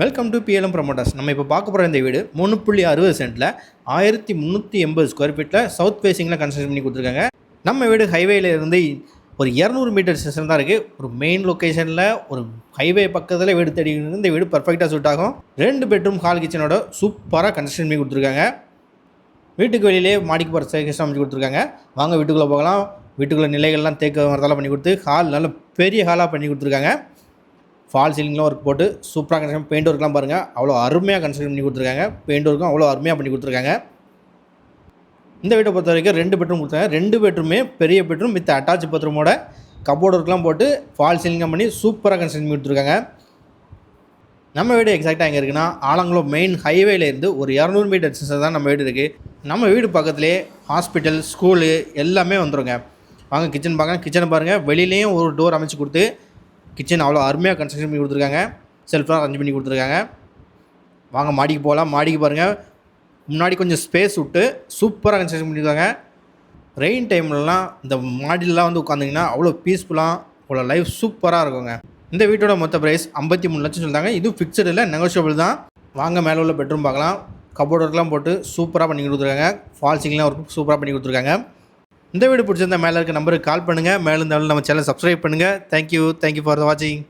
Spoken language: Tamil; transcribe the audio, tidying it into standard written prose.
Welcome to BLM promoters. நம்ம இப்போ பார்க்க போகிற இந்த வீடு 3.60 சென்ட்டில் 1380 ஸ்கொயர் ஃபீட்டில் சவுத் ஃபேஸிங்கில் கன்ஸ்ட்ரக்ஷன் பண்ணி கொடுத்துருக்காங்க. நம்ம வீடு ஹைவேல இருந்து ஒரு 200 மீட்டர் டிஸ்டன்ஸ் தான் இருக்குது. ஒரு மெயின் லொக்கேஷனில் ஒரு ஹைவே பக்கத்தில் வீடு தேடி இந்த வீடு பர்ஃபெக்டாக சூட் ஆகும். 2 பெட்ரூம் ஹால் கிச்சனோட சூப்பராக கன்ஸ்ட்ரக்ஷன் பண்ணி கொடுத்துருக்காங்க. வீட்டுக்கு வெளியிலே மாடிக்கு போகிற ஸ்டேர்கேஸ் அமைச்சு கொடுத்துருக்காங்க. வாங்க வீட்டுக்குள்ளே போகலாம். வீட்டுக்குள்ளே நிலைகள்லாம் தேக்க மரத்தால் பண்ணி கொடுத்து ஹால் நல்ல பெரிய ஹாலாக பண்ணி கொடுத்துருக்காங்க. ஃபால் சீலிங்லாம் ஒர்க் போட்டு சூப்பராக கன்ஸ்ட்ரக்ஷன் பெயிண்ட் ஒர்க்லாம் பாருங்கள், அவ்வளோ அருமையாக கன்ஸ்ட்ரக்ஷன் பண்ணி கொடுத்துருக்காங்க. பெயிண்ட் ஒர்க்கும் அவ்வளோ அருமையாக பண்ணி கொடுத்துருக்காங்க. இந்த வீட்டை பொறுத்த வரைக்கும் 2 பெட்ரூம் கொடுத்தாங்க. 2 பெட்ரூமே பெரிய பெட்ரூம் வித் அட்டாச் பாத்ரூமோட கபோர்டு ஒர்க்லாம் போட்டு ஃபால் சீலிங்லாம் பண்ணி சூப்பராக கன்ஸ்ட்ரக்ஷன் பண்ணி கொடுத்துருக்காங்க. நம்ம வீடு எக்ஸாக்டாக எங்கே இருக்குன்னா, ஆலங்குளம் மெயின் ஹைவேலேருந்து ஒரு 200 மீட்டர் டிஸ்டன்ஸ் தான் நம்ம வீடு இருக்குது. நம்ம வீடு பக்கத்துலேயே ஹாஸ்பிட்டல், ஸ்கூலு எல்லாமே வந்துடுங்க. வாங்க கிச்சன் பார்க்க. கிச்சனை பாருங்கள், வெளியிலேயும் ஒரு டோர் அமைச்சு கொடுத்து கிச்சன் அவ்வளோ அருமையாக கன்ஸ்ட்ரக்ஷன் பண்ணி கொடுத்துருக்காங்க. செல்ஃபாக அரேஞ்ச் பண்ணி கொடுத்துருக்காங்க. வாங்க மாடிக்கு போகலாம். மாடிக்கு பாருங்கள், முன்னாடி கொஞ்சம் ஸ்பேஸ் விட்டு சூப்பராக கன்ஸ்ட்ரக்ஷன் பண்ணியிருக்காங்க. ரெயின் டைம்லலாம் இந்த மாடிலலாம் வந்து உட்காந்திங்கன்னா அவ்வளோ பீஸ்ஃபுல்லாக அவ்வளோ லைஃப் சூப்பராக இருக்குங்க. இந்த வீட்டோட மொத்த ப்ரைஸ் 53 லட்சம் சொல்லிட்டாங்க. இதுவும் ஃபிக்ஸடு இல்லை, நெகோஷியபிள் தான். வாங்க மேலே உள்ள பெட்ரூம் பார்க்கலாம். கபோர்டு ஒர்க்லாம் போட்டு சூப்பராக பண்ணி கொடுத்துருக்காங்க. ஃபால் சீலிங்லாம் ஒர்க் சூப்பராக பண்ணி கொடுத்துருக்காங்க. இந்த வீடு பிடிச்சிருந்தா மேலே இருக்க நம்பருக்கு கால் பண்ணுங்கள். மேலே இருந்தாலும் நம்ம சேனல் சப்ஸ்கிரைப் பண்ணுங்கள். தேங்க்யூ ஃபார் வாட்சிங்.